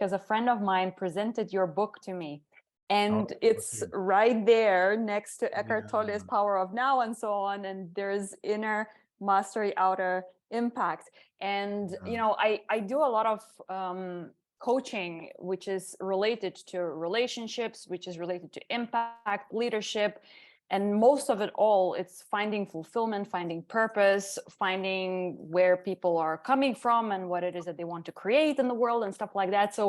because a friend of mine presented your book to me. And Oh, it's okay. right there next to Eckhart Tolle's Yeah. Power of Now and so on. And there's inner mastery, outer impact. And, Yeah. I do a lot of coaching, which is related to relationships, which is related to impact, leadership. And most of it all, it's finding fulfillment, finding purpose, finding where people are coming from and what it is that they want to create in the world and stuff like that. So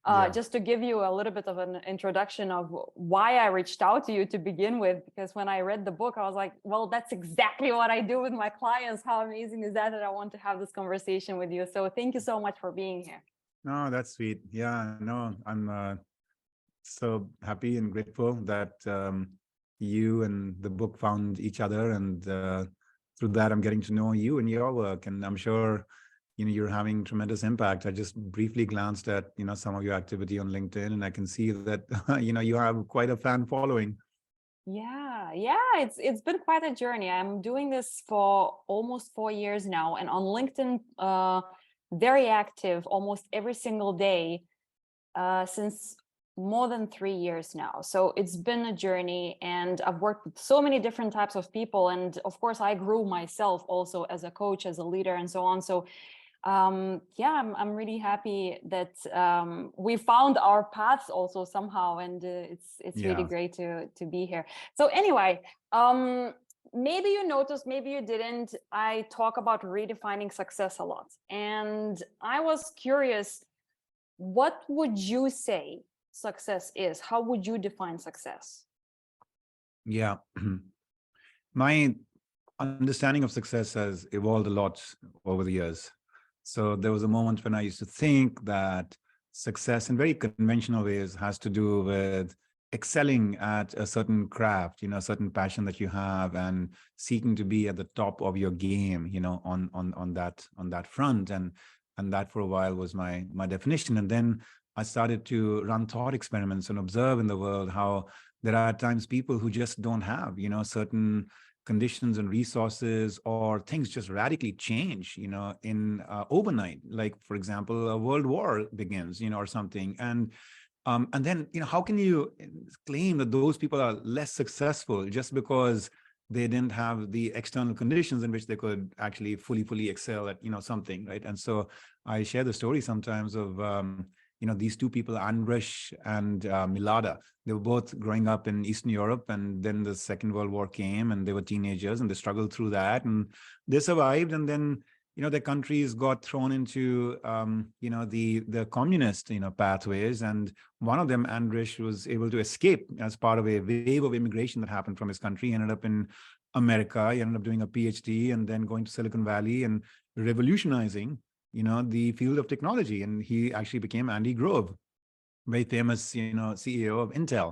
Yeah. just to give you a little bit of an introduction of why I reached out to you to begin with, because when I read the book, I was like, well, that's exactly what I do with my clients. How amazing is that, that I want to have this conversation with you. So thank you so much for being here. No, that's sweet. Yeah, no, I'm so happy and grateful that you and the book found each other, and through that, I'm getting to know you and your work, and I'm sure you're having tremendous impact. I just briefly glanced at some of your activity on LinkedIn, and I can see that you have quite a fan following. Yeah, it's been quite a journey. I'm doing this for almost 4 years now, and on LinkedIn, very active almost every single day since more than 3 years now. So it's been a journey, and I've worked with so many different types of people, and of course I grew myself also as a coach, as a leader, and so on. So yeah, I'm really happy that we found our paths also somehow, and it's really Yeah. great to be here. So anyway, maybe you noticed, maybe you didn't, I talk about redefining success a lot, and I was curious, what would you say success is? How would you define success? Yeah. My understanding of success has evolved a lot over the years. So there was a moment when I used to think that success in very conventional ways has to do with excelling at a certain craft, a certain passion that you have, and seeking to be at the top of your game, on that front. And that for a while was my definition. And then I started to run thought experiments and observe in the world how there are at times people who just don't have, certain conditions and resources, or things just radically change, in overnight. Like, for example, a world war begins, or something. And then, how can you claim that those people are less successful just because they didn't have the external conditions in which they could actually fully excel at, something, right? And so I share the story sometimes of, these two people, Andrés and Milada. They were both growing up in Eastern Europe, and then the Second World War came, and they were teenagers, and they struggled through that, and they survived. And then, their countries got thrown into, the communist, pathways. And one of them, Andrés, was able to escape as part of a wave of immigration that happened from his country. He ended up in America. He ended up doing a PhD and then going to Silicon Valley and revolutionizing the field of technology. And he actually became Andy Grove, very famous, CEO of Intel.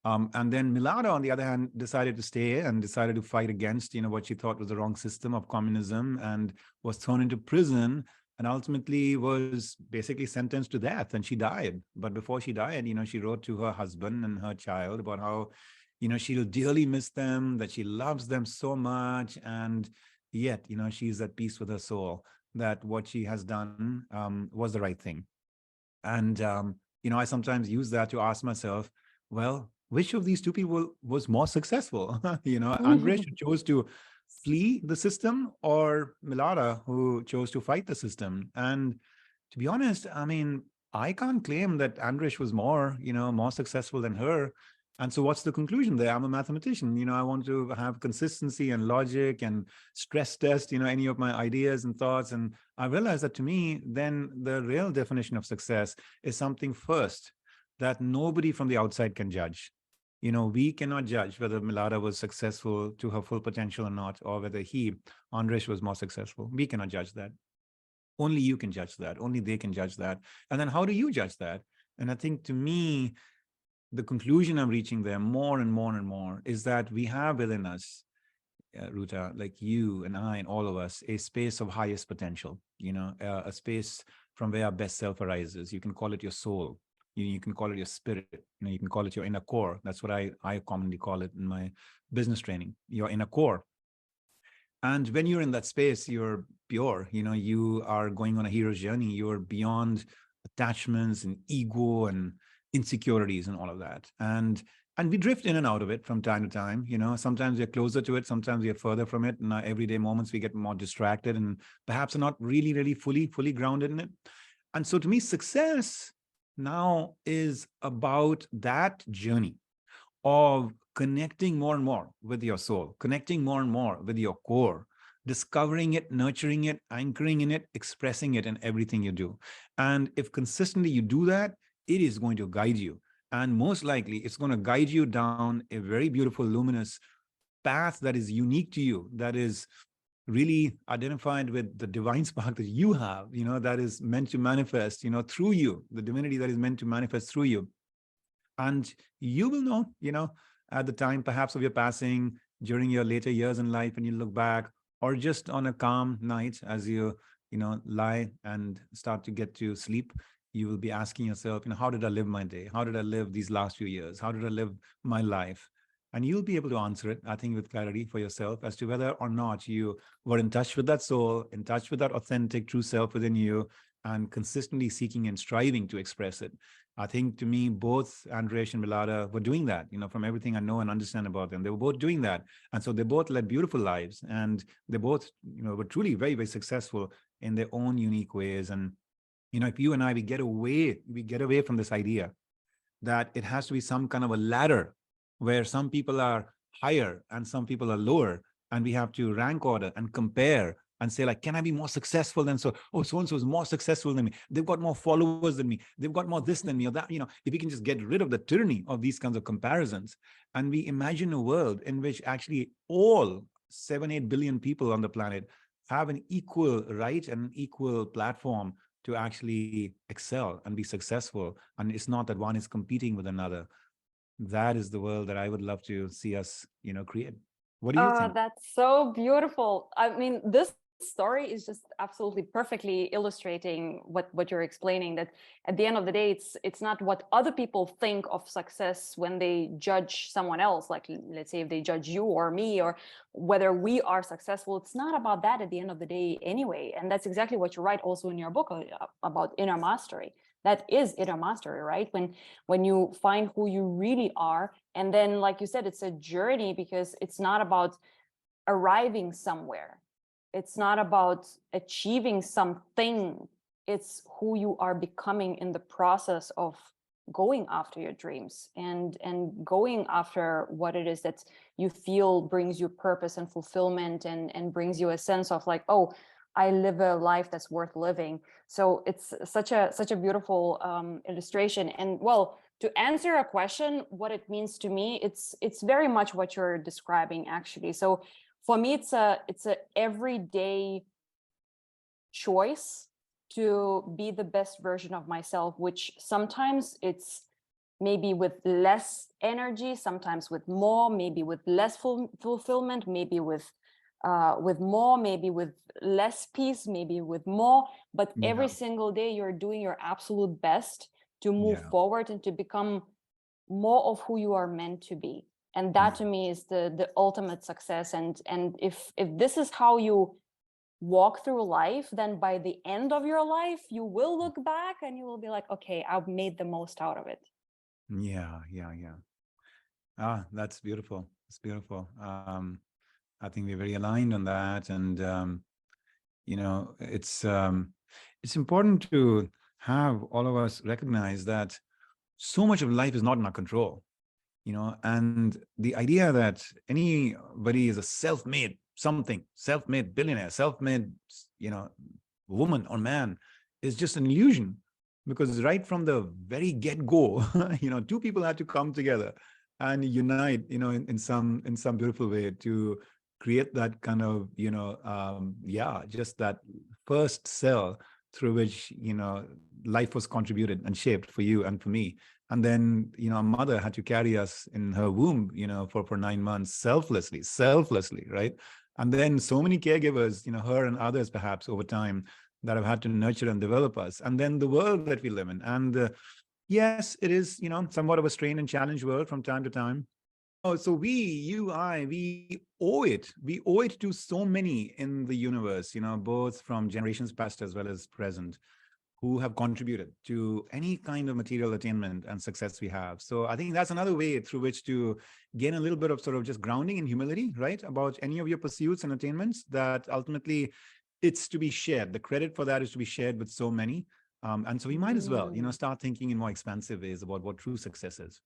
And then Milada, on the other hand, decided to stay and decided to fight against, what she thought was the wrong system of communism, and was thrown into prison, and ultimately was basically sentenced to death, and she died. But before she died, she wrote to her husband and her child about how, she'll dearly miss them, that she loves them so much. And yet, she's at peace with her soul, that what she has done was the right thing. And, I sometimes use that to ask myself, well, which of these two people was more successful? Andres, who chose to flee the system, or Milada, who chose to fight the system? And to be honest, I mean, I can't claim that Andres was more successful than her. And so what's the conclusion there? I'm a mathematician. I want to have consistency and logic and stress test, any of my ideas and thoughts. And I realized that, to me, then the real definition of success is something first that nobody from the outside can judge. We cannot judge whether Milada was successful to her full potential or not, or whether Andres, was more successful. We cannot judge that. Only you can judge that. Only they can judge that. And then how do you judge that? And I think, to me, the conclusion I'm reaching there more and more and more is that we have within us, Ruta, like you and I and all of us, a space of highest potential, a space from where our best self arises. You can call it your soul. You can call it your spirit. You can call it your inner core. That's what I commonly call it in my business training, your inner core. And when you're in that space, you're pure. You are going on a hero's journey. You're beyond attachments and ego and insecurities and all of that. And we drift in and out of it from time to time. Sometimes we're closer to it, sometimes we're further from it. In our everyday moments, we get more distracted and perhaps are not really fully grounded in it. And so to me, success now is about that journey of connecting more and more with your soul, connecting more and more with your core, discovering it, nurturing it, anchoring in it, expressing it in everything you do. And if consistently you do that, it is going to guide you. And most likely, it's going to guide you down a very beautiful, luminous path that is unique to you, that is really identified with the divine spark that you have, that is meant to manifest, through you, the divinity that is meant to manifest through you. And you will know, at the time perhaps of your passing, during your later years in life, and you look back, or just on a calm night as you, lie and start to get to sleep, you will be asking yourself, how did I live my day? How did I live these last few years? How did I live my life? And you'll be able to answer it, I think, with clarity for yourself as to whether or not you were in touch with that soul, in touch with that authentic true self within you, and consistently seeking and striving to express it. I think, to me, both Andreas and Milada were doing that, from everything I know and understand about them. They were both doing that. And so they both led beautiful lives, and they both, were truly very successful in their own unique ways. And, if you and I, we get away from this idea that it has to be some kind of a ladder where some people are higher and some people are lower, and we have to rank order and compare and say, like, can I be more successful than so? Oh, so-and-so is more successful than me. They've got more followers than me. They've got more this than me, or that. If we can just get rid of the tyranny of these kinds of comparisons, and we imagine a world in which actually all 7-8 billion people on the planet have an equal right and an equal platform to actually excel and be successful. And it's not that one is competing with another. That is the world that I would love to see us, create. What do you think? That's so beautiful. I mean, this story is just absolutely perfectly illustrating what you're explaining, that at the end of the day, it's not what other people think of success when they judge someone else. Like, let's say if they judge you or me, or whether we are successful, it's not about that at the end of the day anyway. And that's exactly what you write also in your book about inner mastery. That is inner mastery, right? When you find who you really are. And then, like you said, it's a journey, because it's not about arriving somewhere. It's not about achieving something. It's who you are becoming in the process of going after your dreams and going after what it is that you feel brings you purpose and fulfillment, and brings you a sense of like, oh, I live a life that's worth living. So it's such a beautiful illustration. And well, to answer a question, what it means to me, it's very much what you're describing, actually. So for me, it's a everyday choice to be the best version of myself, which sometimes it's maybe with less energy, sometimes with more, maybe with less fulfillment, maybe with more, maybe with less peace, maybe with more. But every single day you're doing your absolute best to move forward and to become more of who you are meant to be. And that to me is the ultimate success. And if this is how you walk through life, then by the end of your life, you will look back and you will be like, okay, I've made the most out of it. Yeah. That's beautiful. It's beautiful. I think we're very aligned on that. And, it's important to have all of us recognize that so much of life is not in our control, and the idea that anybody is a self-made something, self-made billionaire, self-made, woman or man is just an illusion, because right from the very get-go, two people had to come together and unite, in some beautiful way to create that kind of, just that first cell through which, life was contributed and shaped for you and for me. And then, a mother had to carry us in her womb, for 9 months selflessly, right? And then so many caregivers, her and others perhaps over time, that have had to nurture and develop us. And then the world that we live in. And yes, it is, somewhat of a strained and challenged world from time to time. Oh, so we owe it. We owe it to so many in the universe, both from generations past as well as present, who have contributed to any kind of material attainment and success we have. So I think that's another way through which to gain a little bit of sort of just grounding in humility, right? About any of your pursuits and attainments, that ultimately it's to be shared. The credit for that is to be shared with so many. And so we might as well, Mm. start thinking in more expansive ways about what true success is.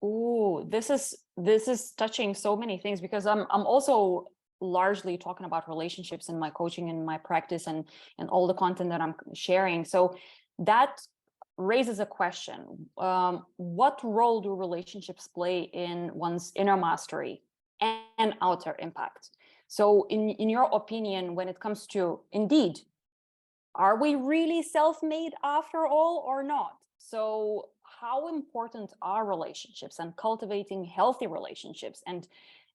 Ooh, this is touching so many things, because I'm also largely talking about relationships in my coaching and my practice and all the content that I'm sharing. So that raises a question. What role do relationships play in one's inner mastery and outer impact? So in your opinion, when it comes to, indeed, are we really self-made after all or not? So how important are relationships and cultivating healthy relationships and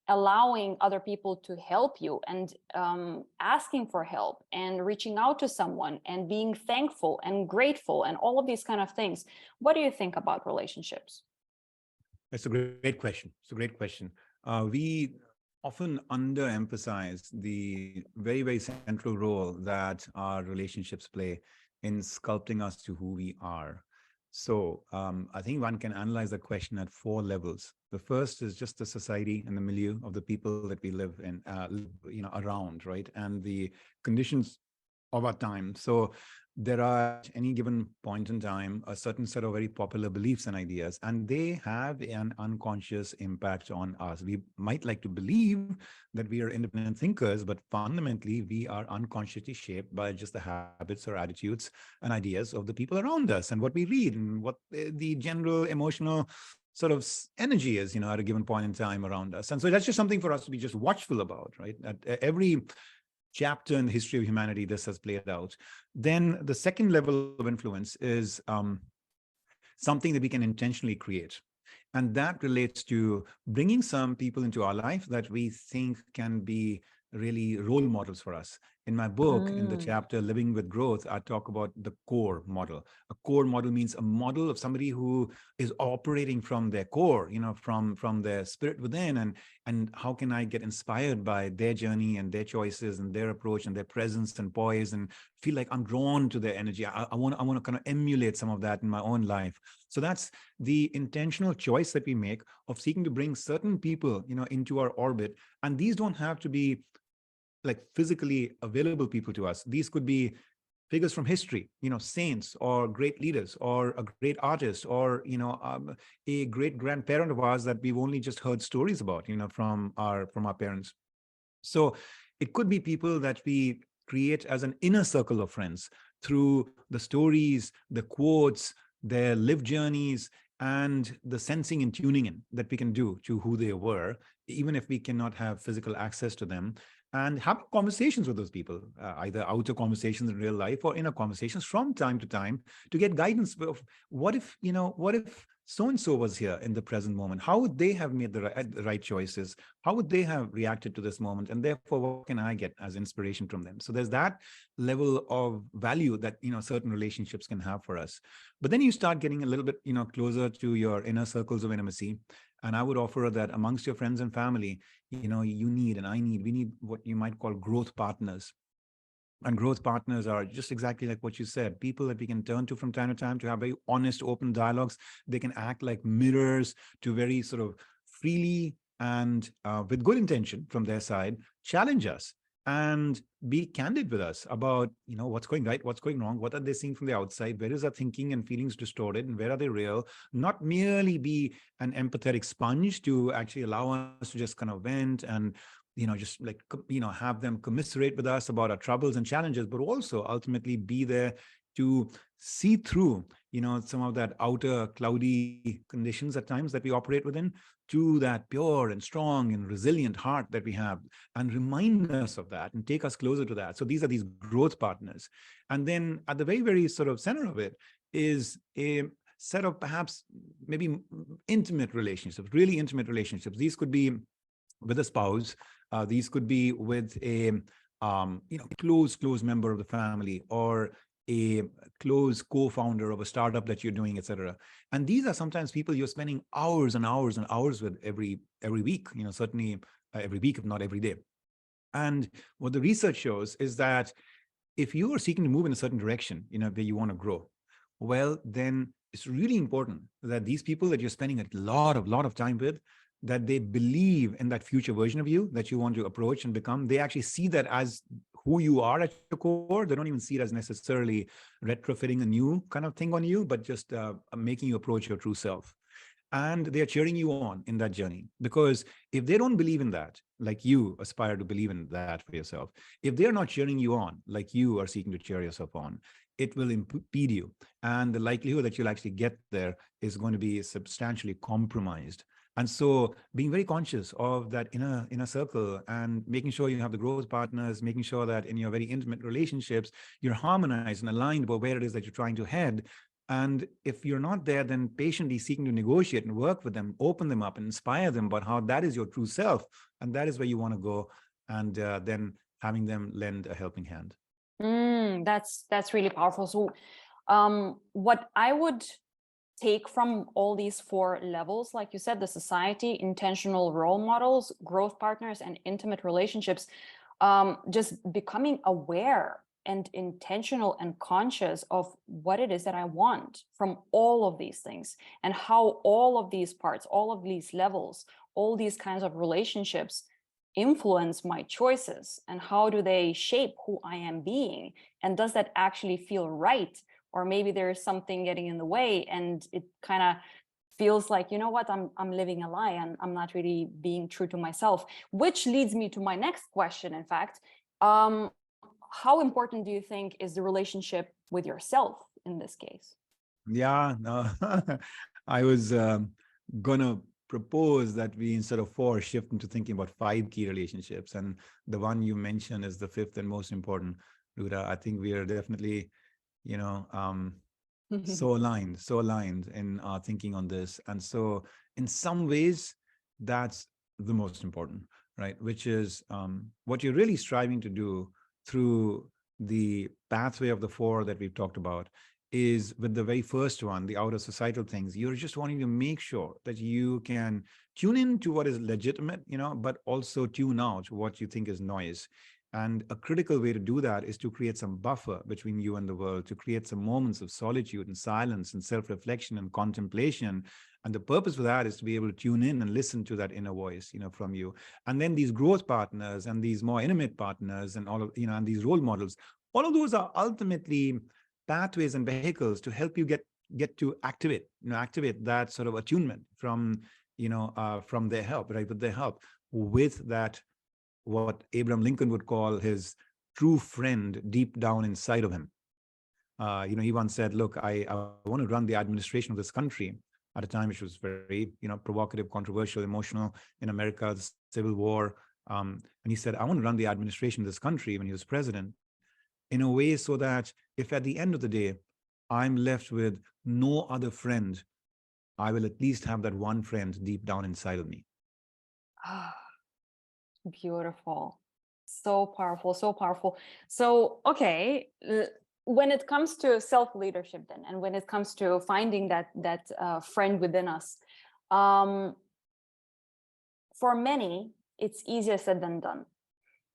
allowing other people to help you, and asking for help and reaching out to someone and being thankful and grateful and all of these kind of things? What do you think about relationships? That's a great question. It's a great question. We often underemphasize the very, very central role that our relationships play in sculpting us to who we are. So I think one can analyze the question at four levels. The first is just the society and the milieu of the people that we live in, around, right, and the conditions of our time. So there are at any given point in time a certain set of very popular beliefs and ideas, and they have an unconscious impact on us. We might like to believe that we are independent thinkers, but fundamentally we are unconsciously shaped by just the habits or attitudes and ideas of the people around us, and what we read, and what the general emotional sort of energy is, at a given point in time around us. And so that's just something for us to be just watchful about, right? At every chapter in the history of humanity, this has played out. Then the second level of influence is something that we can intentionally create. And that relates to bringing some people into our life that we think can be really role models for us. In my book, in the Mm. chapter Living with Growth, I talk about the core model. A core model means a model of somebody who is operating from their core, from their spirit within, and how can I get inspired by their journey and their choices and their approach and their presence and poise, and feel like I'm drawn to their energy. I want to kind of emulate some of that in my own life. So that's the intentional choice that we make of seeking to bring certain people, into our orbit. And these don't have to be like physically available people to us. These could be figures from history, saints or great leaders or a great artist or, a great grandparent of ours that we've only just heard stories about, from our parents. So it could be people that we create as an inner circle of friends through the stories, the quotes, their lived journeys, and the sensing and tuning in that we can do to who they were, even if we cannot have physical access to them, and have conversations with those people, either outer conversations in real life or inner conversations from time to time, to get guidance of what if so-and-so was here in the present moment? How would they have made the right choices? How would they have reacted to this moment? And therefore, what can I get as inspiration from them? So there's that level of value that, certain relationships can have for us. But then you start getting a little bit, closer to your inner circles of intimacy. And I would offer that amongst your friends and family, you need, and we need what you might call growth partners. And growth partners are just exactly like what you said, people that we can turn to from time to time to have very honest, open dialogues. They can act like mirrors to very sort of freely and with good intention from their side, challenge us and be candid with us about, what's going right, what's going wrong, what are they seeing from the outside, where is our thinking and feelings distorted, and where are they real? Not merely be an empathetic sponge to actually allow us to just kind of vent and just like, have them commiserate with us about our troubles and challenges, but also ultimately be there to see through, some of that outer cloudy conditions at times that we operate within, to that pure and strong and resilient heart that we have, and remind us of that and take us closer to that. So these are these growth partners. And then at the very, very sort of center of it is a set of perhaps maybe intimate relationships, really intimate relationships. These could be with a spouse. These could be with a close member of the family, or a close co-founder of a startup that you're doing, etc. And these are sometimes people you're spending hours and hours and hours with every week. Certainly every week, if not every day. And what the research shows is that if you are seeking to move in a certain direction, where you want to grow, well, then it's really important that these people that you're spending a lot of time with, that they believe in that future version of you that you want to approach and become. They actually see that as who you are at your core. They don't even see it as necessarily retrofitting a new kind of thing on you, but just making you approach your true self. And they are cheering you on in that journey. Because if they don't believe in that, like you aspire to believe in that for yourself, if they're not cheering you on, like you are seeking to cheer yourself on, it will impede you. And the likelihood that you'll actually get there is going to be substantially compromised. And so being very conscious of that inner circle, and making sure you have the growth partners, making sure that in your very intimate relationships, you're harmonized and aligned about where it is that you're trying to head. And if you're not there, then patiently seeking to negotiate and work with them, open them up and inspire them about how that is your true self. And that is where you want to go. And then having them lend a helping hand. That's really powerful. So what I would take from all these 4 levels, like you said, the society, intentional role models, growth partners, and intimate relationships, just becoming aware and intentional and conscious of what it is that I want from all of these things, and how all of these parts, all of these levels, all these kinds of relationships influence my choices, and how do they shape who I am being, and does that actually feel right? Or maybe there's something getting in the way, and it kind of feels like, you know what, I'm living a lie, and I'm not really being true to myself. Which leads me to my next question, in fact. How important do you think is the relationship with yourself in this case? Yeah, no, I was gonna propose that we, instead of 4, shift into thinking about 5 key relationships. And the one you mentioned is the 5th and most important, Ruta. I think we are definitely, so aligned in our thinking on this. And so in some ways, that's the most important, right? Which is what you're really striving to do through the pathway of the 4 that we've talked about, is with the very first one, the outer societal things. You're just wanting to make sure that you can tune in to what is legitimate, but also tune out what you think is noise. And a critical way to do that is to create some buffer between you and the world, to create some moments of solitude and silence and self-reflection and contemplation. And the purpose for that is to be able to tune in and listen to that inner voice, from you. And then these growth partners and these more intimate partners and all of, and these role models, all of those are ultimately pathways and vehicles to help you get to activate that sort of attunement from their help, right? With their help, with that, what Abraham Lincoln would call his true friend deep down inside of him. He once said, look, I want to run the administration of this country at a time which was very, provocative, controversial, emotional in America, the Civil War. And he said, I want to run the administration of this country when he was president in a way so that if at the end of the day, I'm left with no other friend, I will at least have that one friend deep down inside of me. Beautiful. So powerful, so powerful. So, okay, when it comes to self-leadership then, and when it comes to finding that friend within us, for many, it's easier said than done.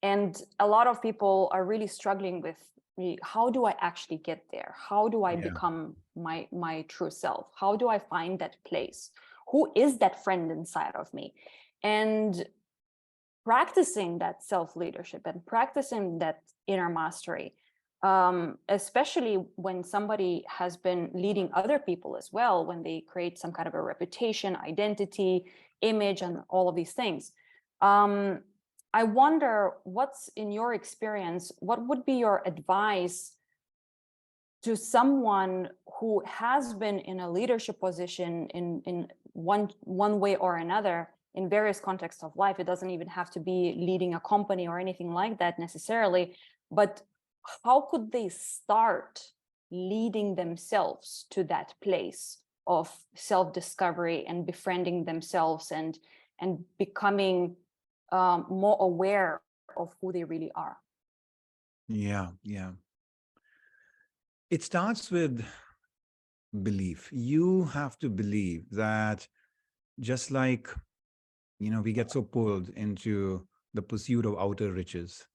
And a lot of people are really struggling with, how do I actually get there? How do I become my true self? How do I find that place? Who is that friend inside of me? And practicing that self-leadership and practicing that inner mastery, especially when somebody has been leading other people as well, when they create some kind of a reputation, identity, image, and all of these things. I wonder, what's in your experience, what would be your advice to someone who has been in a leadership position in one way or another, in various contexts of life? It doesn't even have to be leading a company or anything like that necessarily, but how could they start leading themselves to that place of self-discovery and befriending themselves and becoming more aware of who they really are? Yeah. It starts with belief. You have to believe that, just like, we get so pulled into the pursuit of outer riches,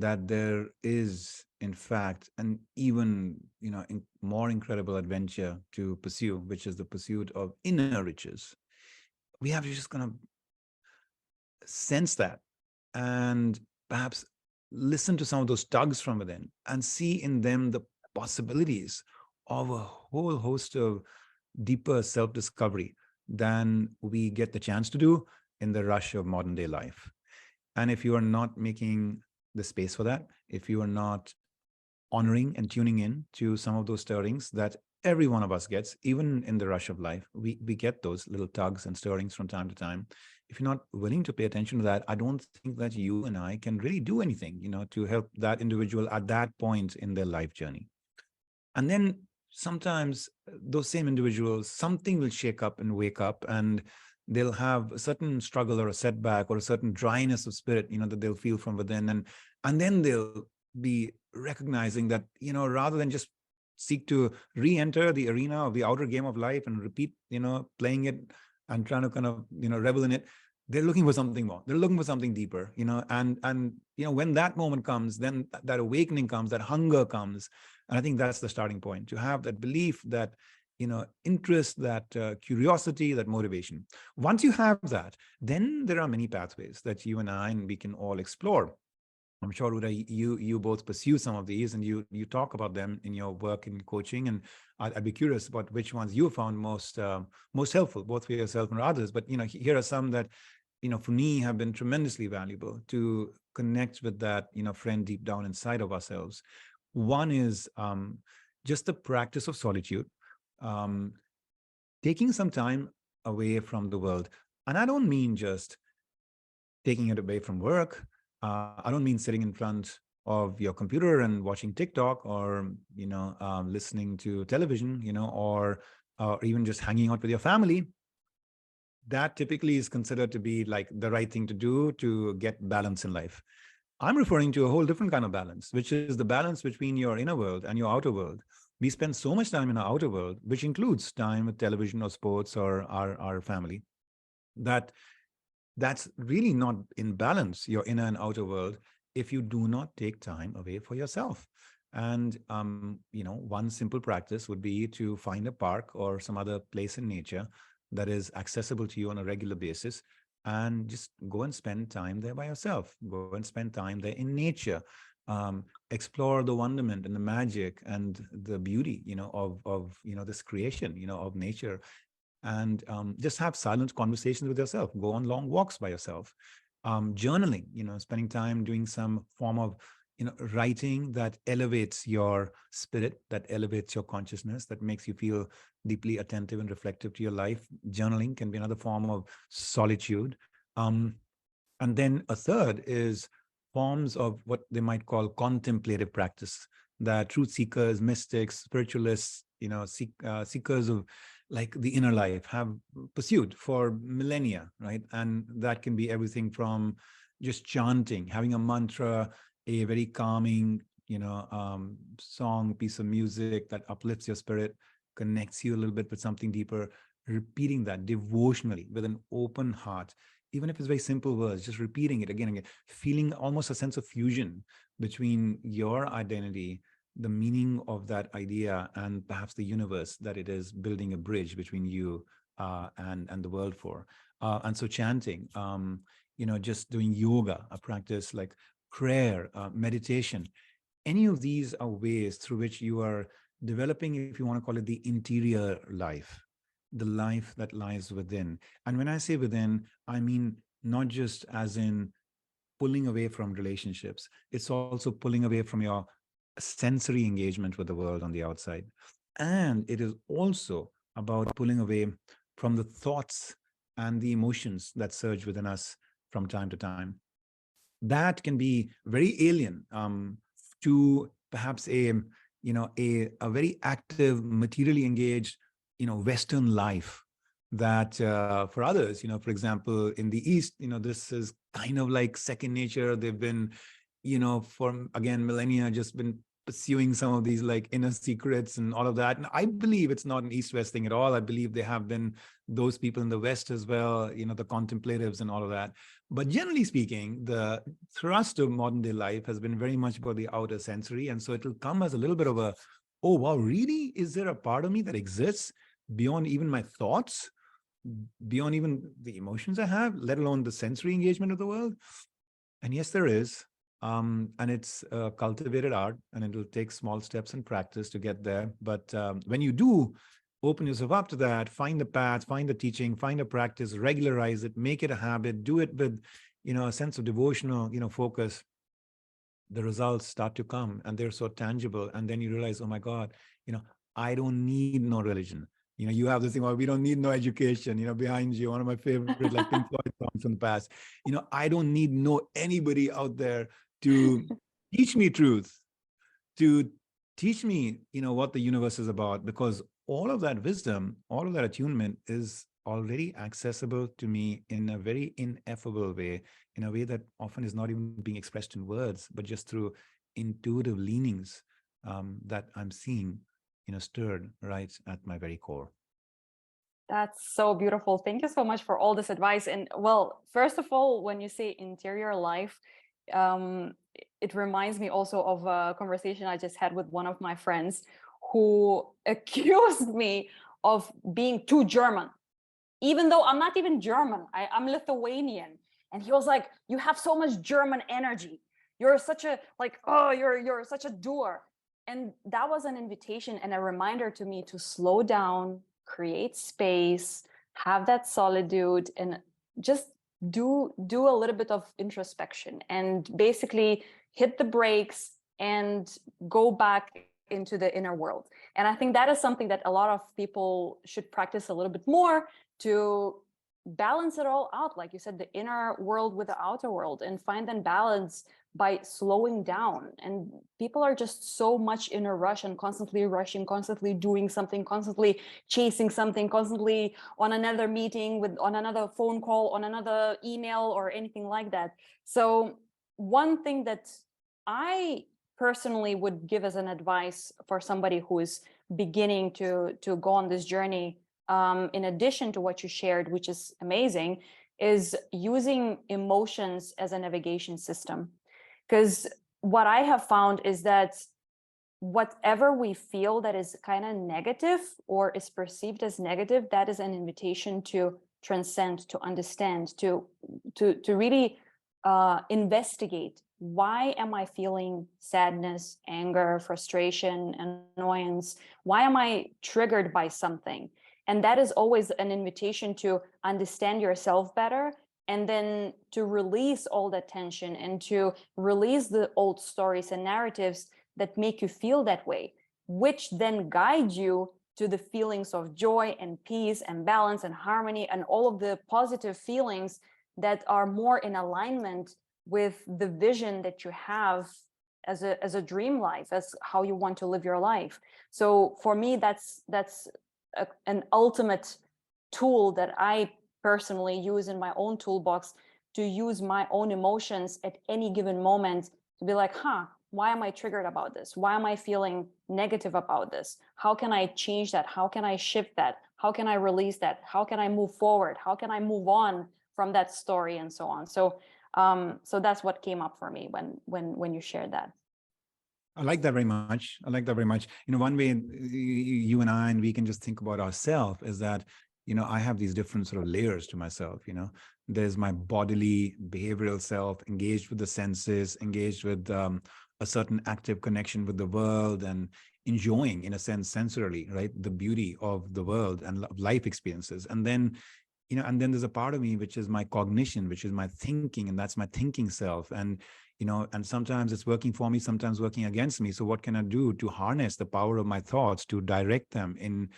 that there is, in fact, an even, more incredible adventure to pursue, which is the pursuit of inner riches. We have to just kind of sense that, and perhaps listen to some of those tugs from within and see in them the possibilities of a whole host of deeper self-discovery than we get the chance to do in the rush of modern day life. And if you are not making the space for that, if you are not honoring and tuning in to some of those stirrings that every one of us gets, even in the rush of life, we get those little tugs and stirrings from time to time. If you're not willing to pay attention to that, I don't think that you and I can really do anything, to help that individual at that point in their life journey. And then sometimes those same individuals, something will shake up and wake up, and they'll have a certain struggle or a setback or a certain dryness of spirit, that they'll feel from within. And then they'll be recognizing that, rather than just seek to re-enter the arena of the outer game of life and repeat, playing it and trying to kind of, revel in it, they're looking for something more. They're looking for something deeper, and when that moment comes, then that awakening comes, that hunger comes. And I think that's the starting point, to have that belief, that, interest, that curiosity, that motivation. Once you have that, then there are many pathways that you and we can all explore. I'm sure, Ruta, you both pursue some of these, and you talk about them in your work in coaching. And I'd be curious about which ones you found most helpful, both for yourself and others. But here are some that, for me, have been tremendously valuable to connect with that, friend deep down inside of ourselves. One is just the practice of solitude, taking some time away from the world. And I don't mean just taking it away from work. I don't mean sitting in front of your computer and watching TikTok, or listening to television, or even just hanging out with your family. That typically is considered to be like the right thing to do to get balance in life. I'm referring to a whole different kind of balance, which is the balance between your inner world and your outer world. We spend so much time in our outer world, which includes time with television or sports or our family, that's really not in balance, your inner and outer world, if you do not take time away for yourself. And one simple practice would be to find a park or some other place in nature that is accessible to you on a regular basis, and just go and spend time there by yourself. Go and spend time there in nature. Explore the wonderment and the magic and the beauty, of this creation, of nature. And just have silent conversations with yourself. Go on long walks by yourself. Journaling, spending time doing some form of, writing that elevates your spirit, that elevates your consciousness, that makes you feel deeply attentive and reflective to your life. Journaling can be another form of solitude. And then a third is forms of what they might call contemplative practice, that truth seekers, mystics, spiritualists, seekers of like the inner life have pursued for millennia, right? And that can be everything from just chanting, having a mantra, a very calming, song, piece of music that uplifts your spirit, connects you a little bit with something deeper, repeating that devotionally with an open heart, even if it's very simple words, just repeating it again and again, feeling almost a sense of fusion between your identity, the meaning of that idea, and perhaps the universe that it is building a bridge between you and the world for. And so chanting, just doing yoga, a practice like prayer, meditation, any of these are ways through which you are developing, if you want to call it, the interior life, the life that lies within. And when I say within, I mean not just as in pulling away from relationships, it's also pulling away from your sensory engagement with the world on the outside. And it is also about pulling away from the thoughts and the emotions that surge within us from time to time. That can be very alien to perhaps a very active, materially engaged, Western life. That for others, for example, in the East, this is kind of like second nature. They've been, for again millennia, just been pursuing some of these like inner secrets and all of that. And I believe it's not an East-West thing at all. I believe there have been those people in the West as well, the contemplatives and all of that. But generally speaking, the thrust of modern day life has been very much about the outer sensory. And so it'll come as a little bit of a, oh, wow, really? Is there a part of me that exists beyond even my thoughts, beyond even the emotions I have, let alone the sensory engagement of the world? And yes, there is. And it's a cultivated art, and it'll take small steps and practice to get there. But when you do open yourself up to that, find the path, find the teaching, find a practice, regularize it, make it a habit, do it with, a sense of devotional, focus, the results start to come and they're so tangible. And then you realize, oh my God, I don't need no religion. You have this thing, well, we don't need no education, behind you, one of my favorite, like Pink Floyd songs from the past. I don't need anybody out there to teach me truth, to teach me, what the universe is about, because all of that wisdom, all of that attunement is already accessible to me in a very ineffable way, in a way that often is not even being expressed in words, but just through intuitive leanings that I'm seeing, stirred right at my very core. That's so beautiful. Thank you so much for all this advice. And well, first of all, when you say interior life, it reminds me also of a conversation I just had with one of my friends who accused me of being too German, even though I'm not even German. I'm Lithuanian. And he was like, you have so much German energy. You're such a, like, oh, you're such a doer. And that was an invitation and a reminder to me to slow down, create space, have that solitude, and just do a little bit of introspection and basically hit the brakes and go back into the inner world. And I think that is something that a lot of people should practice a little bit more to balance it all out. Like you said, the inner world with the outer world, and find that balance by slowing down. And people are just so much in a rush and constantly rushing, constantly doing something, constantly chasing something, constantly on another meeting, on another phone call, on another email, or anything like that. So one thing that I personally would give as an advice for somebody who is beginning to go on this journey, in addition to what you shared, which is amazing, is using emotions as a navigation system. Because what I have found is that whatever we feel that is kind of negative or is perceived as negative, that is an invitation to transcend, to understand, to really investigate. Why am I feeling sadness, anger, frustration, annoyance? Why am I triggered by something? And that is always an invitation to understand yourself better, and then to release all that tension and to release the old stories and narratives that make you feel that way, which then guide you to the feelings of joy and peace and balance and harmony and all of the positive feelings that are more in alignment with the vision that you have as a dream life, as how you want to live your life. So for me, that's an ultimate tool that I personally use in my own toolbox, to use my own emotions at any given moment to be like, why am I triggered about this? Why am I feeling negative about this? How can I change that? How can I shift that? How can I release that? How can I move forward? How can I move on from that story, and so on? So that's what came up for me when you shared that. I like that very much. I like that very much. One way you and I, and we can just think about ourselves is that, I have these different sort of layers to myself. There's my bodily behavioral self, engaged with the senses, engaged with a certain active connection with the world, and enjoying, in a sense, sensorily, right, the beauty of the world and life experiences. And then, and then there's a part of me which is my cognition, which is my thinking, and that's my thinking self. And and sometimes it's working for me, sometimes working against me. So what can I do to harness the power of my thoughts, to direct them in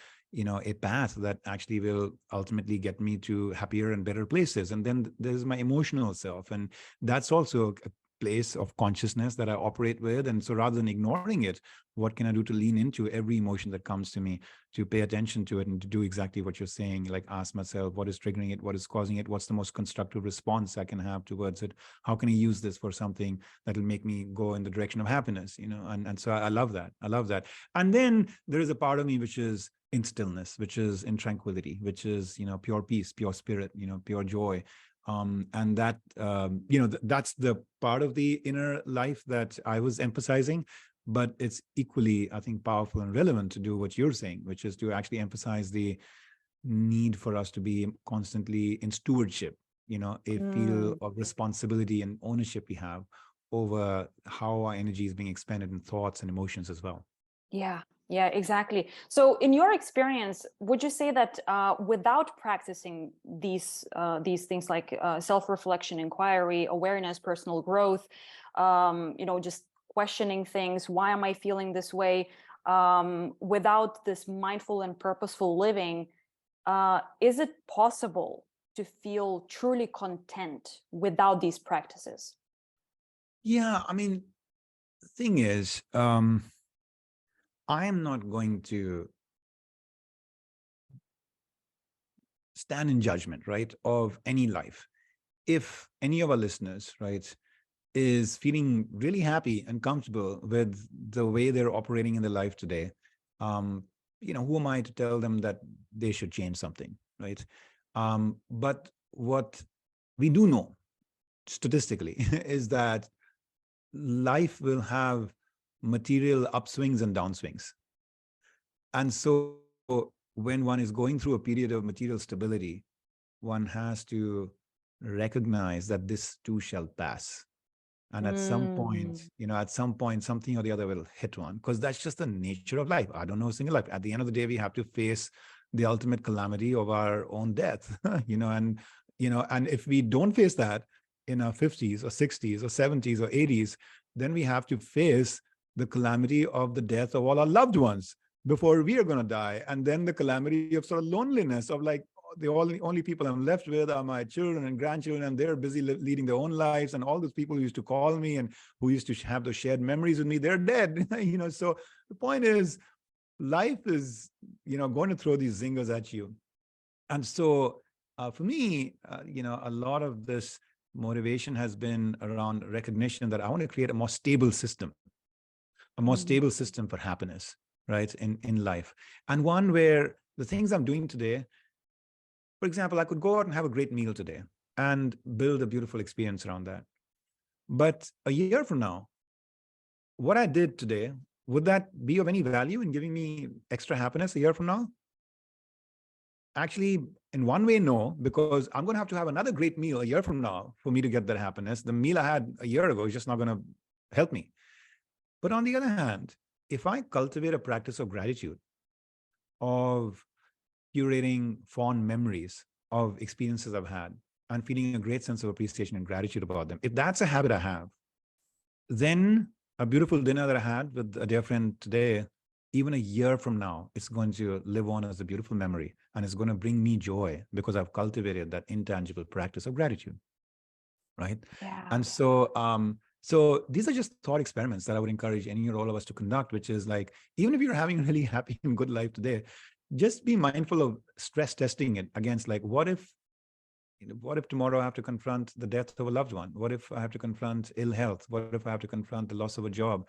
a path that actually will ultimately get me to happier and better places? And then there's my emotional self, and that's also place of consciousness that I operate with. And so rather than ignoring it, what can I do to lean into every emotion that comes to me, to pay attention to it and to do exactly what you're saying, like ask myself, what is triggering it? What is causing it? What's the most constructive response I can have towards it? How can I use this for something that will make me go in the direction of happiness? And so I love that. I love that. And then there is a part of me which is in stillness, which is in tranquility, which is, pure peace, pure spirit, pure joy. And that, that's the part of the inner life that I was emphasizing, but it's equally, I think, powerful and relevant to do what you're saying, which is to actually emphasize the need for us to be constantly in stewardship, a feel of responsibility and ownership we have over how our energy is being expended in thoughts and emotions as well. Yeah, exactly. So in your experience, would you say that without practicing these things like self-reflection, inquiry, awareness, personal growth, just questioning things, why am I feeling this way? Without this mindful and purposeful living, is it possible to feel truly content without these practices? Yeah, I mean, the thing is, I am not going to stand in judgment, right, of any life. If any of our listeners, right, is feeling really happy and comfortable with the way they're operating in their life today, who am I to tell them that they should change something, right? But what we do know statistically is that life will have material upswings and downswings. And so when one is going through a period of material stability, one has to recognize that this too shall pass. And at some point, something or the other will hit one, because that's just the nature of life. I don't know a single life. At the end of the day, we have to face the ultimate calamity of our own death, and if we don't face that in our 50s or 60s or 70s or 80s, then we have to face the calamity of the death of all our loved ones before we are going to die. And then the calamity of sort of loneliness of like, the only people I'm left with are my children and grandchildren, and they're busy leading their own lives. And all those people who used to call me and who used to have those shared memories with me, they're dead. So the point is, life is, going to throw these zingers at you. And so for me, a lot of this motivation has been around recognition that I want to create a more stable system for happiness, right, in life. And one where the things I'm doing today, for example, I could go out and have a great meal today and build a beautiful experience around that. But a year from now, what I did today, would that be of any value in giving me extra happiness a year from now? Actually, in one way, no, because I'm going to have another great meal a year from now for me to get that happiness. The meal I had a year ago is just not going to help me. But on the other hand, if I cultivate a practice of gratitude, of curating fond memories of experiences I've had and feeling a great sense of appreciation and gratitude about them, if that's a habit I have, then a beautiful dinner that I had with a dear friend today, even a year from now, it's going to live on as a beautiful memory, and it's going to bring me joy because I've cultivated that intangible practice of gratitude, right? Yeah. And so these are just thought experiments that I would encourage any or all of us to conduct, which is like, even if you're having a really happy and good life today, just be mindful of stress testing it against, like, what if tomorrow I have to confront the death of a loved one? What if I have to confront ill health? What if I have to confront the loss of a job,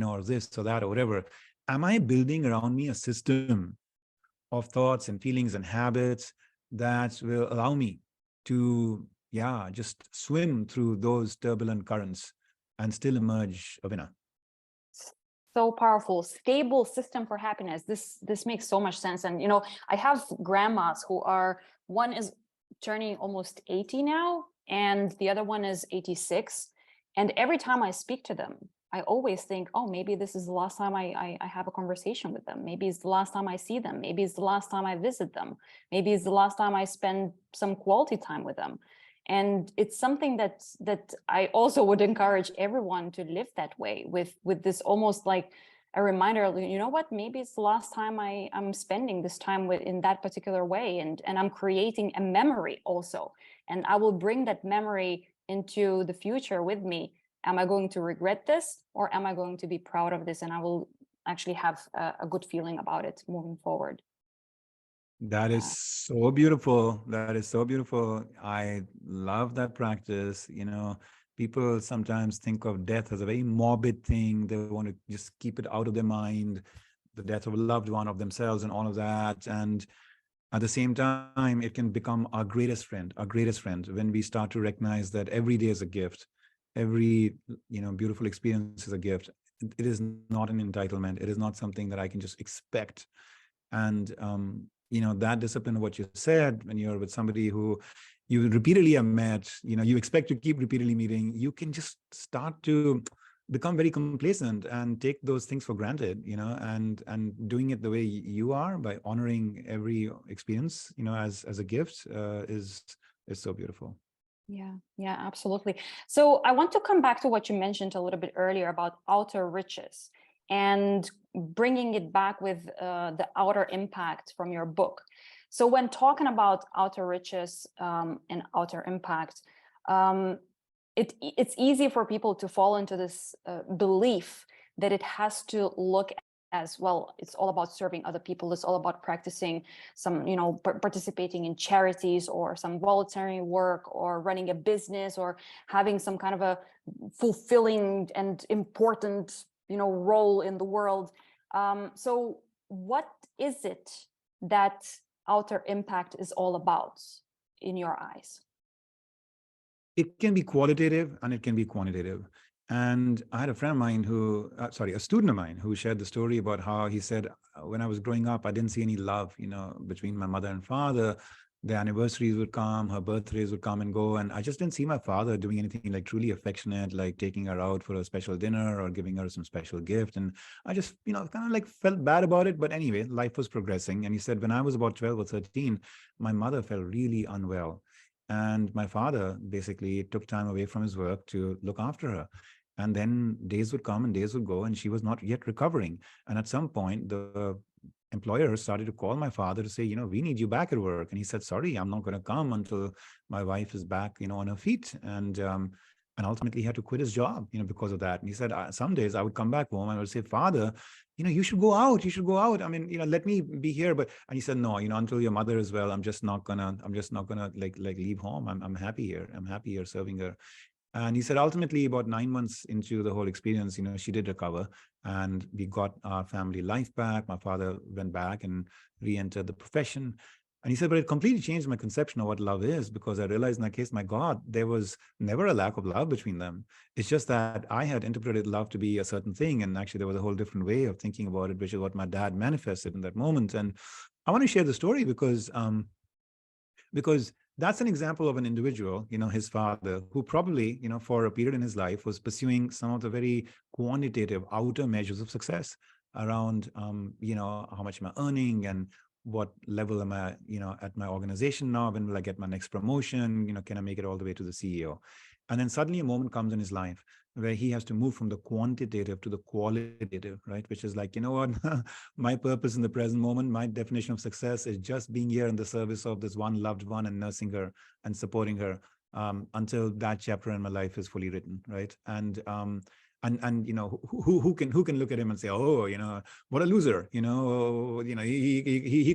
or this or that or whatever? Am I building around me a system of thoughts and feelings and habits that will allow me to, just swim through those turbulent currents and still emerge a winner? So powerful. Stable system for happiness. This makes so much sense. And I have grandmas who are, one is turning almost 80 now, and the other one is 86. And every time I speak to them, I always think, oh, maybe this is the last time I have a conversation with them. Maybe it's the last time I see them. Maybe it's the last time I visit them. Maybe it's the last time I spend some quality time with them. And it's something that I also would encourage everyone to live that way, with this almost like a reminder, you know what, maybe it's the last time I'm spending this time in that particular way, and I'm creating a memory also, and I will bring that memory into the future with me am I going to regret this, or am I going to be proud of this, and I will actually have a good feeling about it moving forward. That is so beautiful. That is so beautiful. I love that practice. People sometimes think of death as a very morbid thing. They want to just keep it out of their mind, the death of a loved one, of themselves, and all of that. And at the same time, it can become our greatest friend, when we start to recognize that every day is a gift. Every, beautiful experience is a gift. It is not an entitlement. It is not something that I can just expect. And that discipline of what you said, when you're with somebody who you repeatedly have met, you expect to keep repeatedly meeting, you can just start to become very complacent and take those things for granted, and doing it the way you are, by honoring every experience, as a gift, is so beautiful. Yeah, absolutely. So I want to come back to what you mentioned a little bit earlier about outer riches, and bringing it back with the outer impact from your book. So when talking about outer riches and outer impact, it's easy for people to fall into this belief that it has to look as well. It's all about serving other people. It's all about practicing some, participating in charities, or some voluntary work, or running a business, or having some kind of a fulfilling and important, role in the world. So what is it that outer impact is all about in your eyes? It can be qualitative and it can be quantitative. And I had a friend of mine a student of mine who shared the story about how he said, when I was growing up, I didn't see any love, between my mother and father. The anniversaries would come, her birthdays would come and go. And I just didn't see my father doing anything like truly affectionate, like taking her out for a special dinner or giving her some special gift. And I just, kind of like felt bad about it. But anyway, life was progressing. And he said, when I was about 12 or 13, my mother felt really unwell. And my father basically took time away from his work to look after her. And then days would come and days would go, and she was not yet recovering. And at some point, the employer started to call my father to say, we need you back at work. And he said, sorry, I'm not going to come until my wife is back, on her feet. And ultimately he had to quit his job, because of that. And he said, some days I would come back home and I would say, Father, you should go out. You should go out. I mean, let me be here. And he said, no, until your mother is well, I'm just not gonna like leave home. I'm happy here. I'm happy here serving her. And he said, ultimately, about 9 months into the whole experience, she did recover, and we got our family life back. My father went back and re-entered the profession. And he said, but it completely changed my conception of what love is, because I realized in that case, my God, there was never a lack of love between them. It's just that I had interpreted love to be a certain thing. And actually, there was a whole different way of thinking about it, which is what my dad manifested in that moment. And I want to share the story because that's an example of an individual, his father, who probably, for a period in his life was pursuing some of the very quantitative outer measures of success around, how much am I earning, and what level am I, at my organization now? When will I get my next promotion? Can I make it all the way to the CEO? And then suddenly a moment comes in his life where he has to move from the quantitative to the qualitative, right? Which is like, what, my purpose in the present moment, my definition of success is just being here in the service of this one loved one and nursing her and supporting her until that chapter in my life is fully written, right? And who can look at him and say, oh, what a loser, he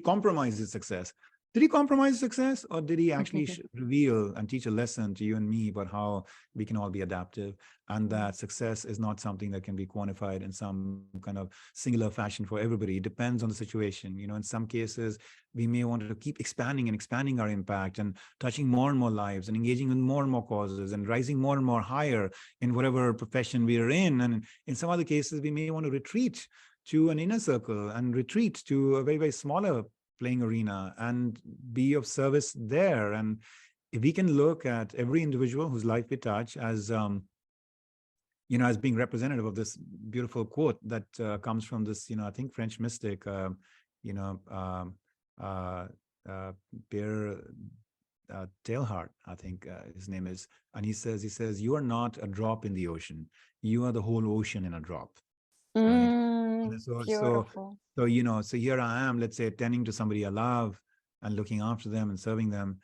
compromised his success. Did he compromise success, or did he actually reveal and teach a lesson to you and me about how we can all be adaptive, and that success is not something that can be quantified in some kind of singular fashion for everybody? It depends on the situation. In some cases, we may want to keep expanding our impact and touching more and more lives and engaging in more and more causes and rising more and more higher in whatever profession we are in. And in some other cases, we may want to retreat to an inner circle and retreat to a very, very smaller playing arena and be of service there. And if we can look at every individual whose life we touch as as being representative of this beautiful quote that comes from this, I think French mystic, Pierre Teilhard, I think his name is, and he says, you are not a drop in the ocean, you are the whole ocean in a drop. Right. Beautiful. So here I am, let's say, tending to somebody I love and looking after them and serving them.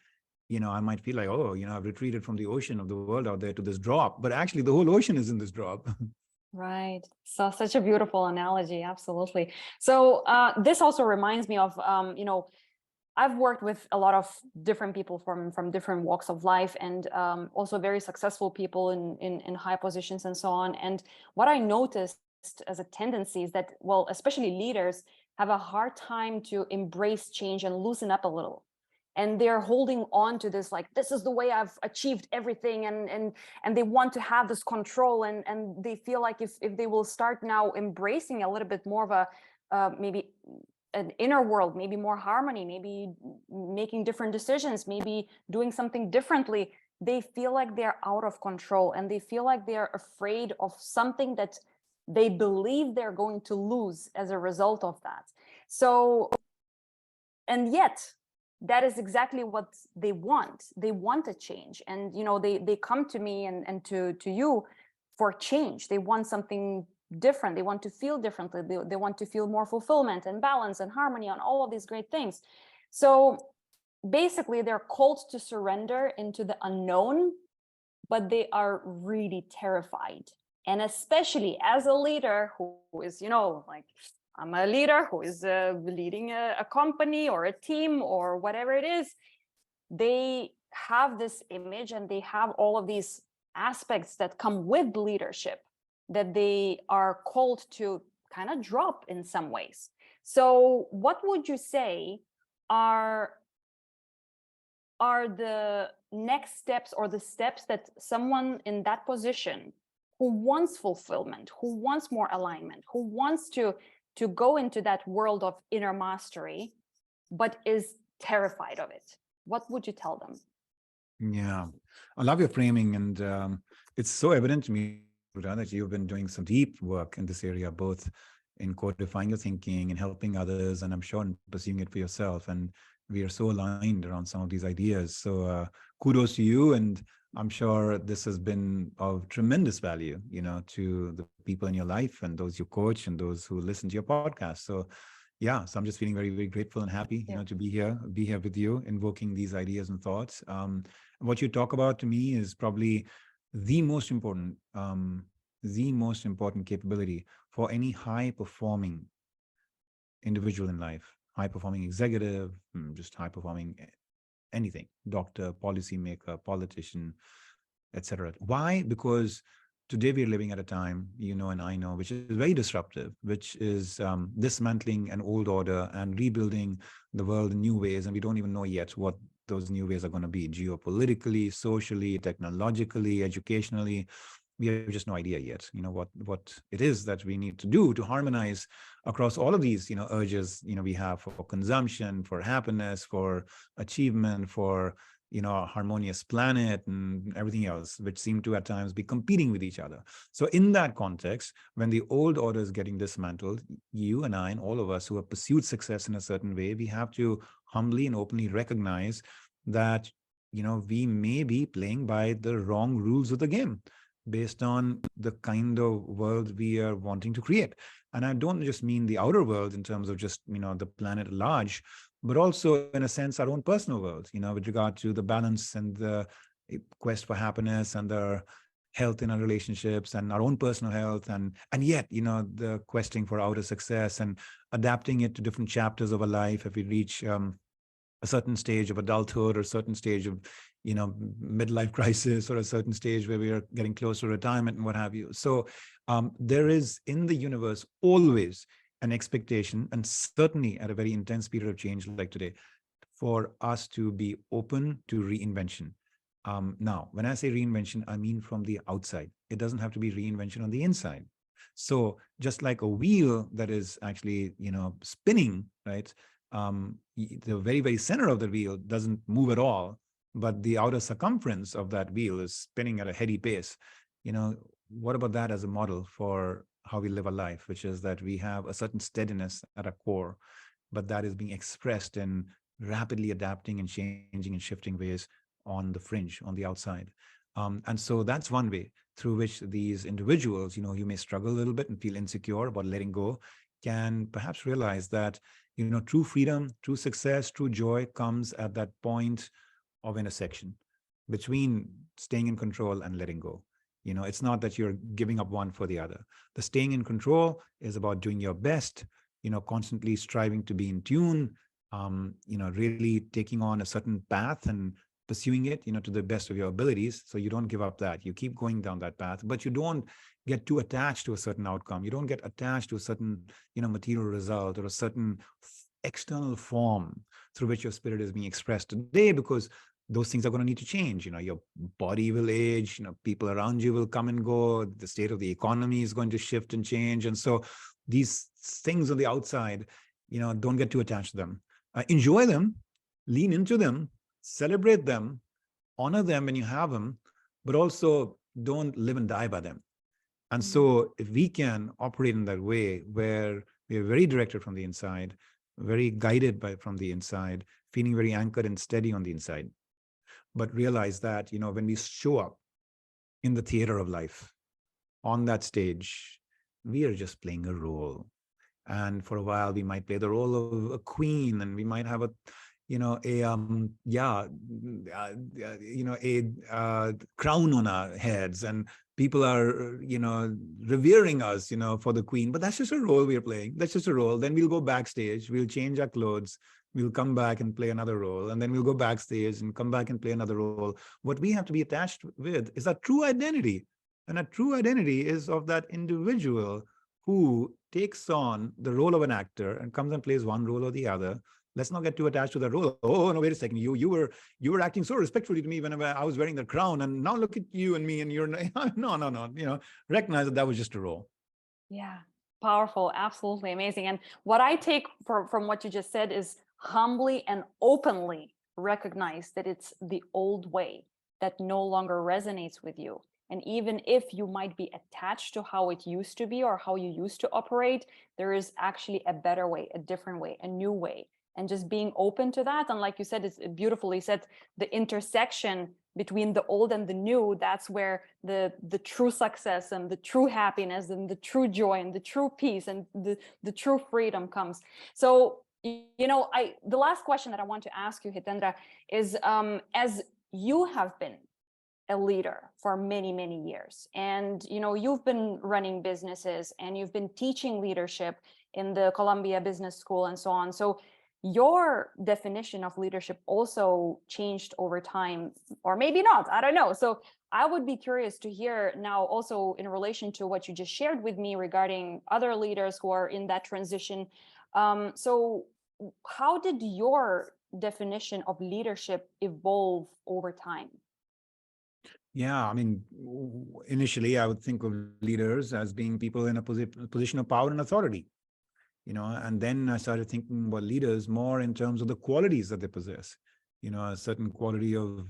I might feel like, oh, I've retreated from the ocean of the world out there to this drop, but actually the whole ocean is in this drop. Right. So such a beautiful analogy. Absolutely. So this also reminds me of, I've worked with a lot of different people from different walks of life, and also very successful people in high positions and so on. And what I noticed as a tendency is that, well, especially leaders have a hard time to embrace change and loosen up a little. And they're holding on to this, like, this is the way I've achieved everything, and they want to have this control, and they feel like if they will start now embracing a little bit more of a maybe an inner world, maybe more harmony, maybe making different decisions, maybe doing something differently, they feel like they're out of control, and they feel like they're afraid of something that they believe they're going to lose as a result of that. So, and yet that is exactly what they want. They want a change, and they come to me and to you for change. They want something different. They want to feel differently. They want to feel more fulfillment and balance and harmony on all of these great things. So basically they're called to surrender into the unknown, but they are really terrified. And especially as a leader who is, like, I'm a leader who is leading a company or a team or whatever it is, they have this image and they have all of these aspects that come with leadership that they are called to kind of drop in some ways. So what would you say are the next steps, or the steps that someone in that position who wants fulfillment, who wants more alignment, who wants to go into that world of inner mastery, but is terrified of it, what would you tell them? Yeah, I love your framing, and it's so evident to me, Ruta, that you've been doing some deep work in this area, both in codifying your thinking and helping others, and I'm sure in pursuing it for yourself. And we are so aligned around some of these ideas. So kudos to you, and I'm sure this has been of tremendous value, to the people in your life and those you coach and those who listen to your podcast. So yeah, so I'm just feeling very, very grateful and happy, to be here with you, invoking these ideas and thoughts. What you talk about to me is probably the most important, capability for any high performing individual in life, high performing executive, just high performing anything, doctor, policymaker, politician, etc. Why? Because today we're living at a time, and I know, which is very disruptive, which is dismantling an old order and rebuilding the world in new ways. And we don't even know yet what those new ways are going to be, geopolitically, socially, technologically, educationally. We have just no idea yet, what it is that we need to do to harmonize across all of these, urges, we have for consumption, for happiness, for achievement, for a harmonious planet and everything else, which seem to at times be competing with each other. So in that context, when the old order is getting dismantled, you and I and all of us who have pursued success in a certain way, we have to humbly and openly recognize that, we may be playing by the wrong rules of the game based on the kind of world we are wanting to create. And I don't just mean the outer world in terms of just, the planet at large, but also in a sense our own personal world, with regard to the balance and the quest for happiness and the health in our relationships and our own personal health, and yet, the questing for outer success and adapting it to different chapters of our life. If we reach a certain stage of adulthood, or a certain stage of, midlife crisis, or a certain stage where we are getting close to retirement and what have you. So there is in the universe always an expectation, and certainly at a very intense period of change like today, for us to be open to reinvention. Now, when I say reinvention, I mean from the outside. It doesn't have to be reinvention on the inside. So just like a wheel that is actually, spinning, right? The very, very center of the wheel doesn't move at all, but the outer circumference of that wheel is spinning at a heady pace. What about that as a model for how we live a life, which is that we have a certain steadiness at our core, but that is being expressed in rapidly adapting and changing and shifting ways on the fringe, on the outside. And so that's one way through which these individuals, you may struggle a little bit and feel insecure about letting go, can perhaps realize that, true freedom, true success, true joy comes at that point of intersection between staying in control and letting go. It's not that you're giving up one for the other. The staying in control is about doing your best, constantly striving to be in tune, really taking on a certain path and pursuing it, to the best of your abilities. So you don't give up that. You keep going down that path, but you don't get too attached to a certain outcome. You don't get attached to a certain, material result or a certain external form through which your spirit is being expressed today, because those things are going to need to change. Your body will age, people around you will come and go, the state of the economy is going to shift and change. And so these things on the outside, don't get too attached to them. Enjoy them, lean into them, celebrate them, honor them when you have them, but also don't live and die by them. And so if we can operate in that way, where we are very directed from the inside, very guided from the inside, feeling very anchored and steady on the inside, but realize that, when we show up in the theater of life, on that stage, we are just playing a role. And for a while, we might play the role of a queen, and we might have a crown on our heads, and people are, revering us, for the queen. But that's just a role we're playing. That's just a role. Then we'll go backstage, we'll change our clothes, we'll come back and play another role, and then we'll go backstage and come back and play another role. What we have to be attached with is our true identity. And a true identity is of that individual who takes on the role of an actor and comes and plays one role or the other. Let's not get too attached to that role. Oh, no, wait a second. You were acting so respectfully to me whenever I was wearing the crown, and now look at you and me, and you're no. Recognize that was just a role. Yeah, powerful, absolutely amazing. And what I take from what you just said is humbly and openly recognize that it's the old way that no longer resonates with you. And even if you might be attached to how it used to be or how you used to operate, there is actually a better way, a different way, a new way. And just being open to that. And like you said, it's beautifully said, the intersection between the old and the new, that's where the true success and the true happiness and the true joy and the true peace and the true freedom comes. So, the last question that I want to ask you, Hitendra, is as you have been a leader for many, many years, and you've been running businesses and you've been teaching leadership in the Columbia Business School and so on. So your definition of leadership also changed over time, or maybe not, I don't know. So I would be curious to hear now, also in relation to what you just shared with me regarding other leaders who are in that transition. So how did your definition of leadership evolve over time? Yeah, I mean, initially I would think of leaders as being people in a position of power and authority, and then I started thinking about leaders more in terms of the qualities that they possess, a certain quality of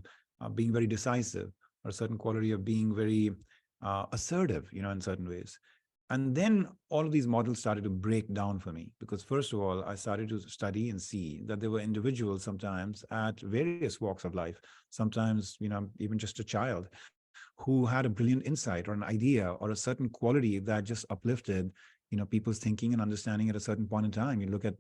being very decisive, or a certain quality of being very assertive, in certain ways. And then all of these models started to break down for me, because first of all, I started to study and see that there were individuals sometimes at various walks of life, sometimes, even just a child, who had a brilliant insight or an idea or a certain quality that just uplifted, people's thinking and understanding at a certain point in time. You look at,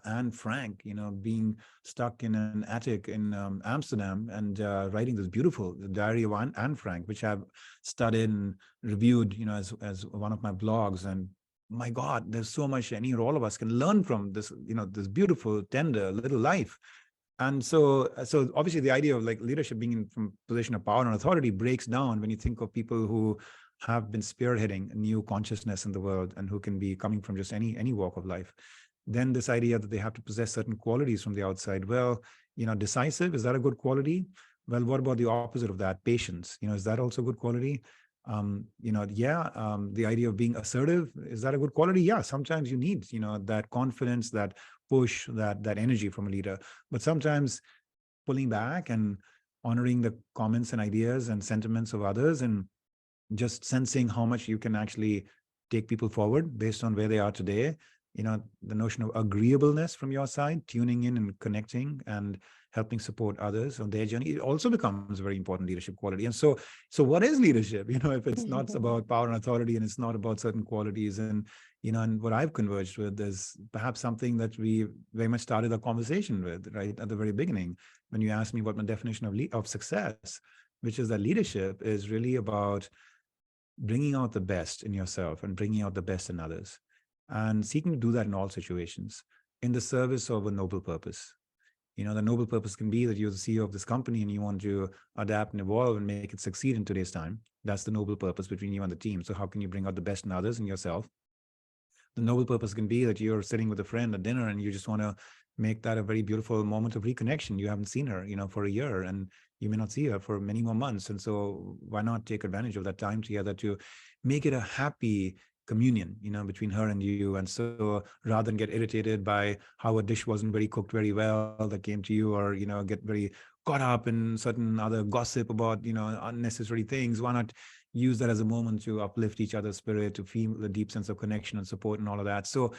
Anne Frank, being stuck in an attic in Amsterdam and writing this beautiful diary of Anne Frank, which I've studied and reviewed, as one of my blogs. And my God, there's so much any or all of us can learn from this, this beautiful, tender little life. And so obviously the idea of like leadership being from position of power and authority breaks down when you think of people who have been spearheading a new consciousness in the world and who can be coming from just any walk of life. Then this idea that they have to possess certain qualities from the outside. Well, decisive, is that a good quality? Well, what about the opposite of that? Patience, is that also a good quality? The idea of being assertive, is that a good quality? Yeah, sometimes you need, that confidence, that push, that energy from a leader. But sometimes pulling back and honoring the comments and ideas and sentiments of others, and just sensing how much you can actually take people forward based on where they are today, the notion of agreeableness from your side, tuning in and connecting and helping support others on their journey, it also becomes a very important leadership quality. And so what is leadership? If it's not about power and authority, and it's not about certain qualities, and what I've converged with is perhaps something that we very much started a conversation with right at the very beginning, when you asked me what my definition of success, which is that leadership is really about bringing out the best in yourself and bringing out the best in others, and seeking to do that in all situations in the service of a noble purpose. The noble purpose can be that you're the CEO of this company and you want to adapt and evolve and make it succeed in today's time. That's the noble purpose between you and the team. So how can you bring out the best in others and yourself? The noble purpose can be that you're sitting with a friend at dinner and you just want to make that a very beautiful moment of reconnection. You haven't seen her, for a year, and you may not see her for many more months. And so why not take advantage of that time together to make it a happy communion, between her and you. And so rather than get irritated by how a dish wasn't very cooked very well that came to you, or, get very caught up in certain other gossip about, unnecessary things, why not use that as a moment to uplift each other's spirit, to feel the deep sense of connection and support and all of that. So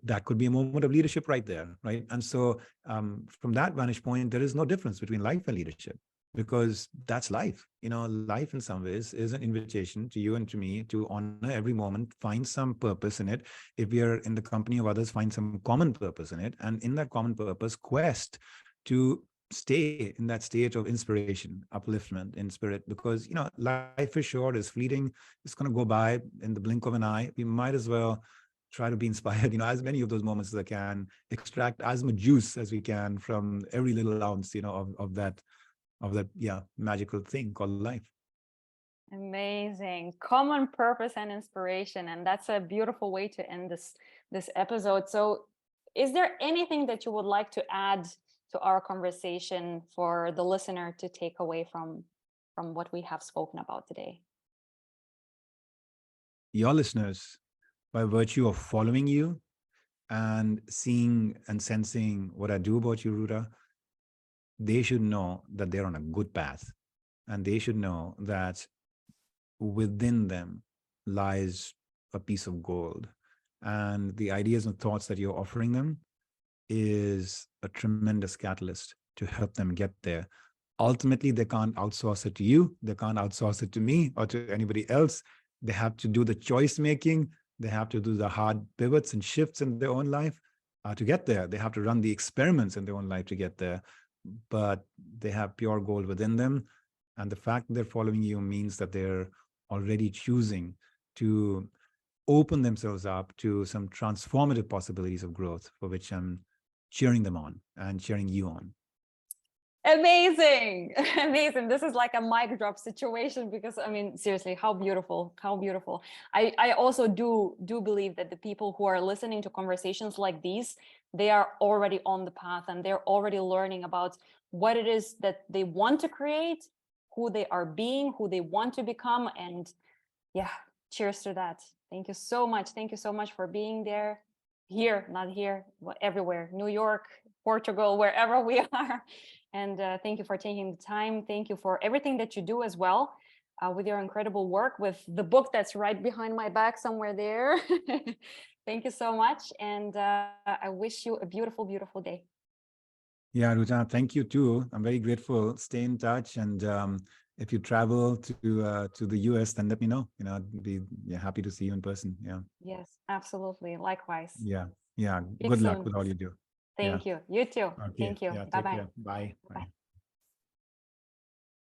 that could be a moment of leadership right there, right? And so from that vantage point, there is no difference between life and leadership, because that's life. Life in some ways is an invitation to you and to me to honor every moment, find some purpose in it. If we are in the company of others, find some common purpose in it. And in that common purpose, quest to stay in that state of inspiration, upliftment in spirit, because, life is short, is fleeting, it's going to go by in the blink of an eye. We might as well try to be inspired, as many of those moments as I can, extract as much juice as we can from every little ounce, of that, magical thing called life. Amazing. Common purpose and inspiration. And that's a beautiful way to end this episode. So is there anything that you would like to add to our conversation for the listener to take away from what we have spoken about today? Your listeners, by virtue of following you and seeing and sensing what I do about you, Ruta, they should know that they're on a good path, and they should know that within them lies a piece of gold, and the ideas and thoughts that you're offering them is a tremendous catalyst to help them get there. Ultimately, they can't outsource it to you, they can't outsource it to me or to anybody else. They have to do the choice making, they have to do the hard pivots and shifts in their own life to get there. They have to run the experiments in their own life to get there, but they have pure gold within them. And the fact that they're following you means that they're already choosing to open themselves up to some transformative possibilities of growth, for which I'm cheering them on and cheering you on. Amazing. Amazing. This is like a mic drop situation, because seriously, how beautiful. I also do believe that the people who are listening to conversations like these, they are already on the path, and they're already learning about what it is that they want to create, who they are being, who they want to become. And yeah, cheers to that. Thank you so much. Thank you so much for being there. Here, not here, everywhere, New York, Portugal, wherever we are. And thank you for taking the time. Thank you for everything that you do as well, with your incredible work, with the book that's right behind my back somewhere there. Thank you so much. And I wish you a beautiful, beautiful day. Yeah, Ruta, thank you too. I'm very grateful. Stay in touch. And if you travel to the US, then let me know. I'd be happy to see you in person. Yeah. Yes, absolutely. Likewise. Yeah. Yeah. Speak Good luck soon. with all you do. Thank you. You too. Okay. Thank you. Yeah. Bye Take bye. care. Bye. Bye. Bye.